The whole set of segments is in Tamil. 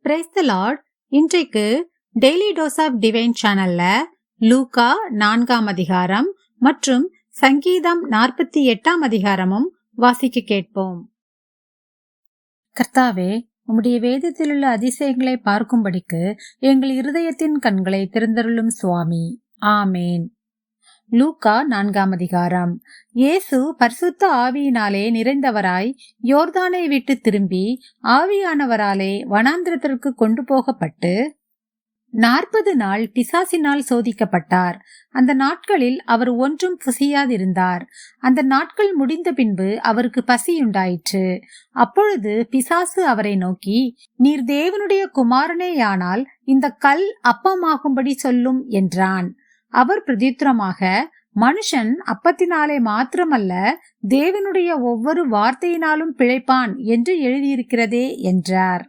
Praise the Lord. இன்றைக்கு டெய்லி டோஸ் ஆஃப் டிவைன் சேனல்ல லூக்கா 4ஆம் அதிகாரம் மற்றும் சங்கீதம் 48ஆம் அதிகாரமும் வாசிக்க கேட்போம். கர்த்தாவே, உம்முடைய வேதத்திலுள்ள அதிசயங்களை பார்க்கும்படிக்கு எங்கள் இருதயத்தின் கண்களை திறந்தருளும் சுவாமி. ஆமேன். லூக்கா 4ஆம் அதிகாரம். இயேசு பரிசுத்த ஆவியினாலே நிறைந்தவராய் யோர்தானை விட்டு திரும்பி ஆவியானவராலே வனாந்திரத்திற்கு கொண்டு போகப்பட்டு 40 நாள் பிசாசினால் சோதிக்கப்பட்டார். அந்த நாட்களில் அவர் ஒன்றும் புசியாதிருந்தார். அந்த நாட்கள் முடிந்த பின்பு அவருக்கு பசியுண்டாயிற்று. அப்பொழுது பிசாசு அவரை நோக்கி, நீர் தேவனுடைய குமாரனேயானால் இந்த கல் அப்பமாகும்படி சொல்லும் என்றான். அவர் பிரதித்திரமாக, மனுஷன் அப்பத்தினாலே மாத்திரமல்ல, தேவனுடைய ஒவ்வொரு வார்த்தையினாலும் பிழைப்பான் என்று எழுதியிருக்கிறதே என்றார்.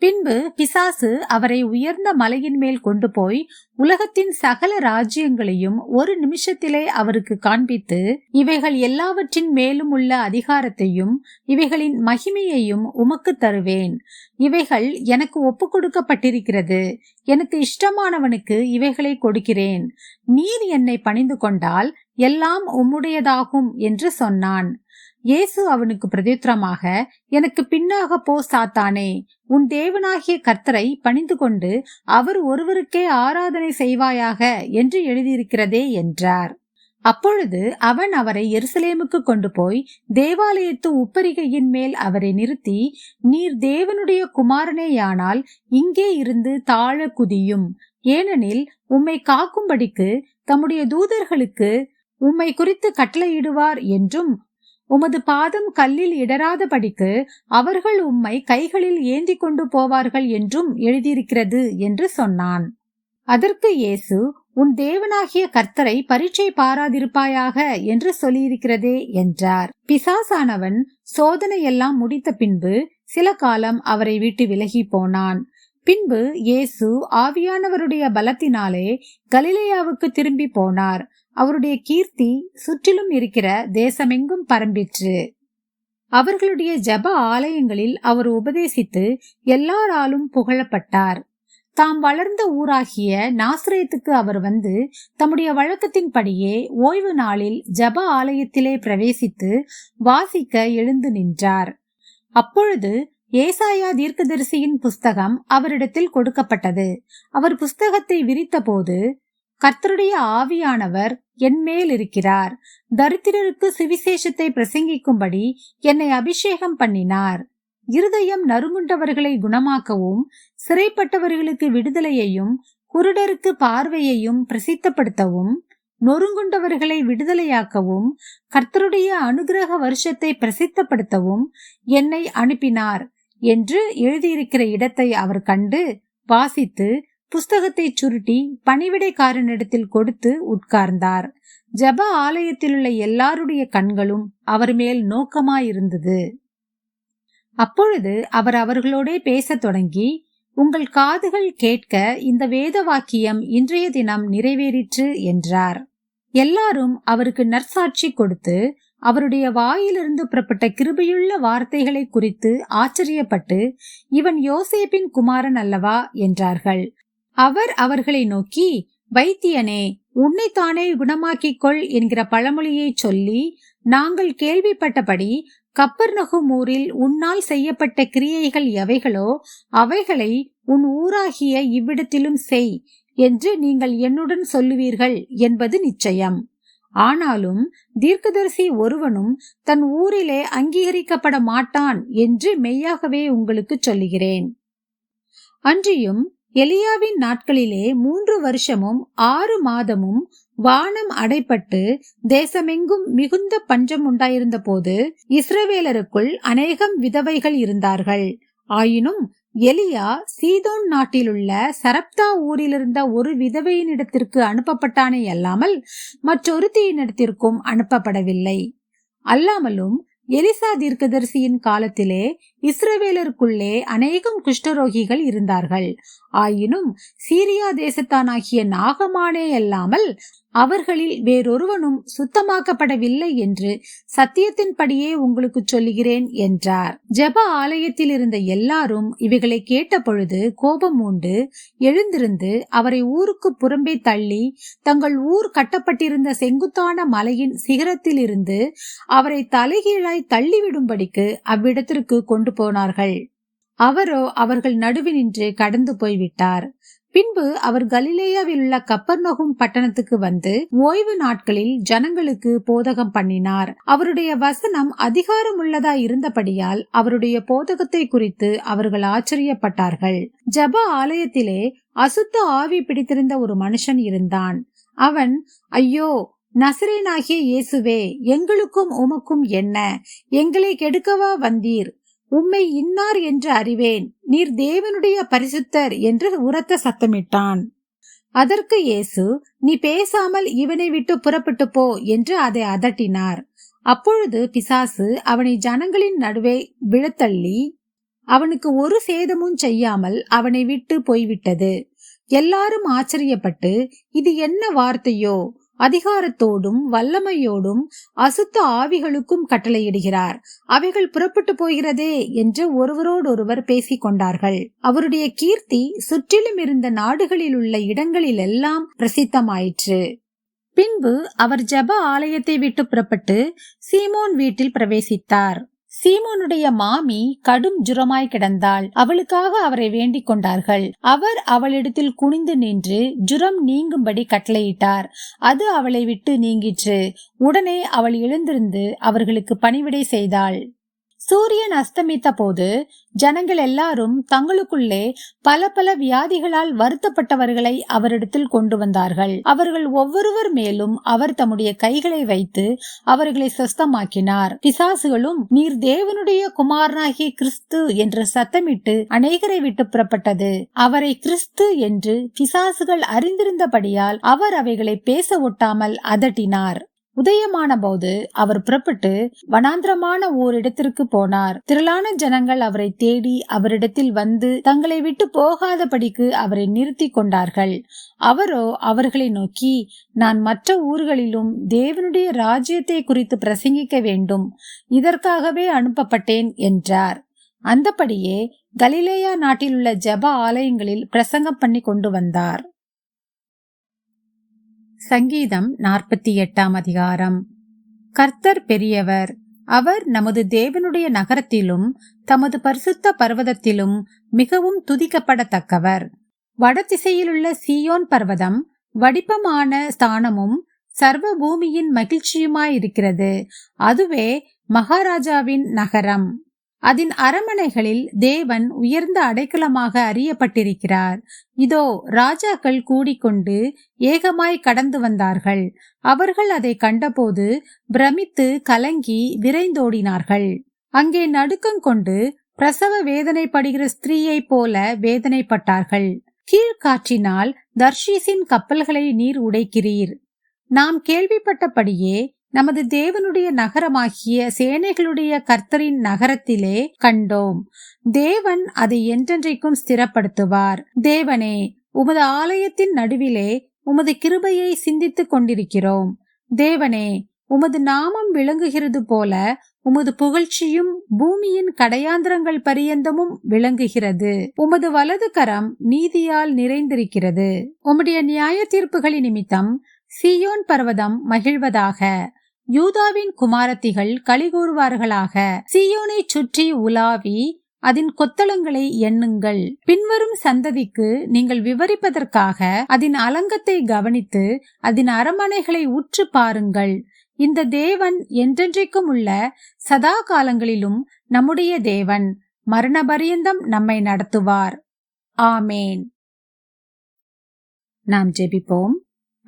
பின்பு பிசாசு அவரை உயர்ந்த மலையின் மேல் கொண்டு போய் உலகத்தின் சகல ராஜ்யங்களையும் ஒரு நிமிஷத்திலே அவருக்கு காண்பித்து, இவைகள் எல்லாவற்றின் மேலும் உள்ள அதிகாரத்தையும் இவைகளின் மகிமையையும் உமக்கு தருவேன். இவைகள் எனக்கு ஒப்பு கொடுக்கப்பட்டிருக்கிறது. எனக்கு இஷ்டமானவனுக்கு இவைகளை கொடுக்கிறேன். நீர் என்னை பணிந்து கொண்டால் எல்லாம் உம்முடையதாகும் என்று சொன்னான். இயேசு அவனுக்கு பிரதித்திரமாக, எனக்கு பின்னாக போ சாத்தானே, உன் தேவனாகிய கர்த்தரை பணிந்து கொண்டு அவர் ஒருவருக்கே ஆராதனை செய்வாயாக என்று எழுதியிருக்கிறதே என்றார். அப்பொழுது அவன் அவரை எருசலேமுக்கு கொண்டு போய் தேவாலயத்து உப்பரிகையின் மேல் அவரை நிறுத்தி, நீர் தேவனுடைய குமாரனேயானால் இங்கே இருந்து தாழ குதியும். ஏனெனில் உம்மை காக்கும்படிக்கு தம்முடைய தூதர்களுக்கு உம்மை குறித்து கட்டளையிடுவார் என்றும், உமது பாதம் கல்லில் இடராதபடிக்கு அவர்கள் உம்மை கைகளில் ஏந்தி கொண்டு போவார்கள் என்றும் எழுதியிருக்கிறது என்று சொன்னான். அதற்கு இயேசு, உன் தேவனாகிய கர்த்தரை பரீட்சை பாராதிருப்பாயாக என்று சொல்லியிருக்கிறதே என்றார். பிசாசானவன் சோதனையெல்லாம் முடித்த பின்பு சில காலம் அவரை விட்டு விலகி போனான். பின்பு இயேசு ஆவியானவருடைய பலத்தினாலே கலிலேயாவுக்கு திரும்பி போனார். அவருடைய கீர்த்தி சுற்றிலும் இருக்கிற தேசமெங்கும் பரம்பிற்று. அவர்களுடைய ஜெப ஆலயங்களில் அவர் உபதேசித்து எல்லாராலும் புகழப்பட்டார். தாம் வளர்ந்த ஊராகிய நாசரேத்துக்கு அவர் வந்து தம்முடைய வழக்கத்தின்படியே ஓய்வு நாளில் ஜெப ஆலயத்திலே பிரவேசித்து வாசிக்க எழுந்து நின்றார். அப்பொழுது ஏசாயா தீர்க்கதரிசியின் புஸ்தகம் அவரிடத்தில் கொடுக்கப்பட்டது. அவர் புஸ்தகத்தை விரித்த போது, கர்த்தருடைய ஆவியானவர் என்மேல் இருக்கிறார். தரித்திரருக்கு சுவிசேஷத்தை பிரசங்கிக்கும்படி என்னை அபிஷேகம் பண்ணினார். இருதயம் நறுங்குண்டவர்களை குணமாக்கவும், சிறைப்பட்டவர்களுக்கு விடுதலையையும், குருடருக்கு பார்வையையும் பிரசித்தப்படுத்தவும், நொறுங்குண்டவர்களை விடுதலையாக்கவும், கர்த்தருடைய அனுகிரக வருஷத்தை பிரசித்தப்படுத்தவும் என்னை அனுப்பினார் என்று எழுதியிருக்கிற இடத்தை அவர் கண்டு வாசித்து புஸ்தகத்தை சுருட்டி பணிவிடைக்காரனிடத்தில் கொடுத்து உட்கார்ந்தார். ஜெப ஆலயத்திலுள்ள எல்லாருடைய கண்களும் அவர் மேல் நோக்கமாயிருந்தது. அப்பொழுது அவர் அவர்களோடே பேசத் தொடங்கி, உங்கள் காதுகள் கேட்க இந்த வேத வாக்கியம் இன்றைய தினம் நிறைவேறிற்று என்றார். எல்லாரும் அவருக்கு நற்சாட்சி கொடுத்து அவருடைய வாயிலிருந்து புறப்பட்ட கிருபையுள்ள வார்த்தைகளை குறித்து ஆச்சரியப்பட்டு, இவன் யோசேப்பின் குமாரன் அல்லவா என்றார்கள். அவர் அவர்களை நோக்கி, வைத்தியனே, உன்னைத்தானே குணமாக்கிக் கொள் என்கிற பழமொழியை சொல்லி, நாங்கள் கேள்விப்பட்டபடி கப்பர்நகும் ஊரில் உன்னால் செய்யப்பட்ட கிரியைகள் எவைகளோ அவைகளை உன் ஊராகிய இவ்விடத்திலும் செய் என்று நீங்கள் என்னுடன் சொல்லுவீர்கள் என்பது நிச்சயம். ஆனாலும் தீர்க்கதரிசி ஒருவனும் தன் ஊரிலே அங்கீகரிக்கப்பட மாட்டான் என்று மெய்யாகவே உங்களுக்கு சொல்லுகிறேன். அன்றியும் எலியாவின் நாட்களிலே 3 வருஷமும் 6 மாதமும் வானம் அடைப்பட்டு தேசமெங்கும் மிகுந்த பஞ்சம் உண்டாயிருந்த போது இஸ்ரவேலருக்குள் அநேகம் விதவைகள் இருந்தார்கள். ஆயினும் எலியா சீதோன் நாட்டிலுள்ள சரப்தா ஊரிலிருந்த ஒரு விதவையினிடத்திற்கு அனுப்பப்பட்டானே அல்லாமல் மற்றொருத்தியினிடத்திற்கும் அனுப்பப்படவில்லை. அல்லாமலும் எலிசா தீர்க்கதரிசியின் காலத்திலே இஸ்ரவேலருக்குள்ளே அநேகம் குஷ்டரோகிகள் இருந்தார்கள். ஆயினும் சீரியா தேசத்தானாகிய நாகமானே அல்லாமல் அவர்களில் வேறொருவனும் சுத்தமாக்கப்படவில்லை என்று சத்தியத்தின்படியே உங்களுக்கு சொல்லுகிறேன் என்றார். ஜெப ஆலயத்தில் இருந்த எல்லாரும் இவைகளை கேட்ட பொழுது கோபம் உண்டு எழுந்திருந்து அவரை ஊருக்கு புறம்பே தள்ளி தங்கள் ஊர் கட்டப்பட்டிருந்த செங்குத்தான மலையின் சிகரத்தில் இருந்து அவரை தலைகீழாய் தள்ளிவிடும்படிக்கு அவ்விடத்திற்கு கொண்டு போனார்கள். அவரோ அவர்கள் நடுவினின்று கடந்து போய்விட்டார். பின்பு அவர் கலிலேயாவில் உள்ள கப்பர்நகும் பட்டணத்துக்கு வந்து ஓய்வு நாட்களில் ஜனங்களுக்கு போதகம் பண்ணினார். அவருடைய வசனம் அதிகாரம் உள்ளதா இருந்தபடியால் அவருடைய போதகத்தை குறித்து அவர்கள் ஆச்சரியப்பட்டார்கள். ஜெப ஆலயத்திலே அசுத்த ஆவி பிடித்திருந்த ஒரு மனுஷன் இருந்தான். அவன், ஐயோ, நசரேனாகிய இயேசுவே, எங்களுக்கும் உமக்கும் என்ன? எங்களை கெடுக்கவா வந்தீர்? உம்மை இன்னார் என்று அறிவேன், நீர் தேவனுடைய பரிசுத்தர் என்று உரத்த சத்தமிட்டான். அதற்கு இயேசு, நீ பேசாமல் இவனை விட்டு புறப்பட்டு போ என்று அதை அதட்டினார். அப்பொழுது பிசாசு அவனை ஜனங்களின் நடுவே விழத்தள்ளி அவனுக்கு ஒரு சேதமும் செய்யாமல் அவனை விட்டு போய்விட்டது. எல்லாரும் ஆச்சரியப்பட்டு, இது என்ன வார்த்தையோ, அதிகாரத்தோடும் வல்லமையோடும் அசுத்த ஆவிகளுக்கும் கட்டளையிடுகிறார், அவைகள் புறப்பட்டு போகிறதே என்று ஒருவரோடொருவர் பேசிக் கொண்டார்கள். அவருடைய கீர்த்தி சுற்றிலும் இருந்த நாடுகளில் உள்ள இடங்களில் எல்லாம் பிரசித்தமாயிற்று. பின்பு அவர் ஜெப ஆலயத்தை விட்டு புறப்பட்டு சீமோன் வீட்டில் பிரவேசித்தார். சீமோனுடைய மாமி கடும் ஜுரமாய் கிடந்தாள். அவளுக்காக அவரை வேண்டிக் கொண்டார்கள். அவர் அவளிடத்தில் குனிந்து நின்று ஜுரம் நீங்கும்படி கட்டளையிட்டார். அது அவளை விட்டு நீங்கிற்று. உடனே அவள் எழுந்திருந்து அவர்களுக்கு பணிவிடை செய்தாள். சூரியன் அஸ்தமித்த போது ஜனங்கள் எல்லாரும் தங்களுக்குள்ளே பல பல வியாதிகளால் வருத்தப்பட்டவர்களை அவரிடத்தில் கொண்டு வந்தார்கள். அவர்கள் ஒவ்வொருவர் மேலும் அவர் தம்முடைய கைகளை வைத்து அவர்களை சொஸ்தமாக்கினார். பிசாசுகளும் நீர் தேவனுடைய குமாரனாகிய கிறிஸ்து என்று சத்தமிட்டு அநேகரை விட்டு புறப்பட்டது. அவரை கிறிஸ்து என்று பிசாசுகள் அறிந்திருந்தபடியால் அவர் அவைகளை பேச ஒட்டாமல் அதட்டினார். உதயமான போது அவர் புறப்பட்டு வனாந்திரமான ஓரிடத்திற்கு போனார். திரளான ஜனங்கள் அவரை தேடி அவரிடத்தில் வந்து தங்களை விட்டு போகாதபடிக்கு அவரை நிறுத்தி கொண்டார்கள். அவரோ அவர்களை நோக்கி, நான் மற்ற ஊர்களிலும் தேவனுடைய ராஜ்யத்தை குறித்து பிரசங்கிக்க வேண்டும், இதற்காகவே அனுப்பப்பட்டேன் என்றார். அந்தபடியே கலிலேயா நாட்டில் உள்ள ஜெப ஆலயங்களில் பிரசங்கம் பண்ணி கொண்டு வந்தார். சங்கீதம் 48 அதிகாரம். கர்த்தர் பெரியவர், அவர் நமது தேவனுடைய நகரத்திலும் தமது பரிசுத்த பர்வதத்திலும் மிகவும் துதிக்கப்படத்தக்கவர். வடதிசையிலுள்ள சீயோன் பர்வதம் வடிப்பமான ஸ்தானமும் சர்வ பூமியின் மகிழ்ச்சியுமாயிருக்கிறது. அதுவே மகாராஜாவின் நகரம். அதன் அரமனைகளில் தேவன் உயர்ந்த அடைக்கலமாக அறியப்பட்டிருக்கிறார். இதோ, ராஜாக்கள் கூடிக்கொண்டு ஏகமாய் கடந்து வந்தார்கள். அவர்கள் அதை கண்டபோது பிரமித்து கலங்கி விரைந்தோடினார்கள். அங்கே நடுக்கம் கொண்டு பிரசவ வேதனைப்படுகிற ஸ்திரீயைப் போல வேதனைப்பட்டார்கள். கீழ்காற்றினால் தர்ஷீசின் கப்பல்களை நீர் உடைக்கிறீர். நாம் கேள்விப்பட்டபடியே நமது தேவனுடைய நகரமாகிய சேனைகளுடைய கர்த்தரின் நகரத்திலே கண்டோம். தேவன் அதை என்றென்றைக்கும் ஸ்திரப்படுத்துவார். தேவனே, உமது ஆலயத்தின் நடுவிலே உமது கிருபையை சிந்தித்துக் கொண்டிருக்கிறோம். தேவனே, உமது நாமம் விளங்குகிறது போல உமது புகழ்ச்சியும் பூமியின் கடையாந்திரங்கள் பரியந்தமும் விளங்குகிறது. உமது வலது கரம் நீதியால் நிறைந்திருக்கிறது. உம்முடைய நியாய தீர்ப்புகளின் நிமித்தம் சீயோன் பர்வதம் மகிழ்வதாக. யூதாவின் குமாரத்திகள் களிகூறுவார்களாக. சீயோனை சுற்றி உலாவி அதன் கொத்தளங்களை எண்ணுங்கள். பின்வரும் சந்ததிக்கு நீங்கள் விவரிப்பதற்காக அதன் அலங்கத்தை கவனித்து அதன் அரமனைகளை உற்று பாருங்கள். இந்த தேவன் என்றென்றைக்கும் உள்ள சதா காலங்களிலும் நம்முடைய தேவன். மரண பரியந்தம் நம்மை நடத்துவார். ஆமேன். நாம் ஜெபிப்போம்.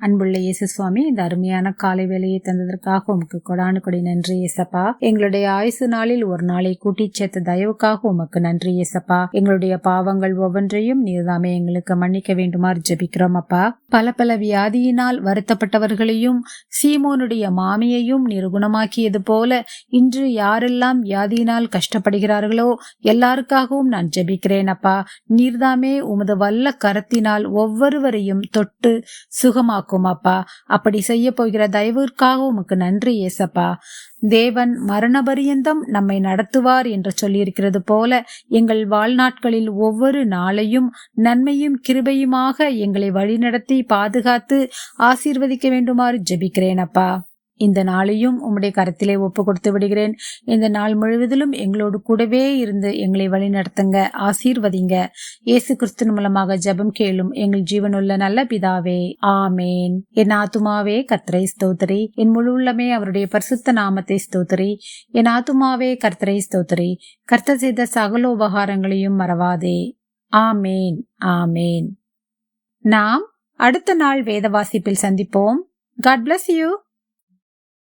அன்புள்ள இயேசு சுவாமி, இந்த அருமையான காலை வேலையை தந்ததற்காக உமக்கு கொடானு கொடி நன்றி ஏசப்பா. எங்களுடைய ஆயுசு நாளில் ஒரு நாளை கூட்டி சேர்த்த தயவுக்காக உமக்கு நன்றி ஏசப்பா. எங்களுடைய பாவங்கள் ஒவ்வொன்றையும் நீர்தாமே எங்களுக்கு மன்னிக்க வேண்டுமாறு ஜெபிக்கிறோம் அப்பா. பல பல வியாதியினால் வருத்தப்பட்டவர்களையும் சீமோனுடைய மாமியையும் நீர் குணமாக்கியது போல இன்று யாரெல்லாம் வியாதியினால் கஷ்டப்படுகிறார்களோ எல்லாருக்காகவும் நான் ஜெபிக்கிறேன் அப்பா. நீர்தாமே உமது வல்ல கரத்தினால் ஒவ்வொருவரையும் தொட்டு சுகமாக்கும் உருவாக்கும் அப்பா. அப்படி செய்ய போகிற தயவிற்காக உமக்கு நன்றி ஏசப்பா. தேவன் மரணபரியந்தம் நம்மை நடத்துவார் என்று சொல்லியிருக்கிறது போல எங்கள் வாழ்நாட்களில் ஒவ்வொரு நாளையும் நன்மையும் கிருபையுமாக எங்களை வழிநடத்தி பாதுகாத்து ஆசீர்வதிக்க வேண்டுமாறு ஜெபிக்கிறேன் அப்பா. இந்த நாளையும் உம்முடைய கரத்திலே ஒப்பு கொடுத்து விடுகிறேன். இந்த நாள் முழுவதிலும் எங்களோடு கூடவே இருந்து எங்களை வழி நடத்துங்க, ஆசீர்வதிங்க. இயேசு கிறிஸ்துவின் மூலமாக ஜெபம் கேளும் எங்கள் ஜீவனுள்ள நல்ல பிதாவே, ஆமேன். என் ஆத்துமாவே கர்த்தரை ஸ்தோத்திரி, என் முழு உள்ளமே அவருடைய பரிசுத்த நாமத்தை ஸ்தோத்திரி. என் ஆத்துமாவே கர்த்தரை ஸ்தோத்திரி, கர்த்தர் செய்த சகல உபகாரங்களையும் மறவாதே. ஆமேன், ஆமேன். நாம் அடுத்த நாள் வேத வாசிப்பில் சந்திப்போம். God bless you.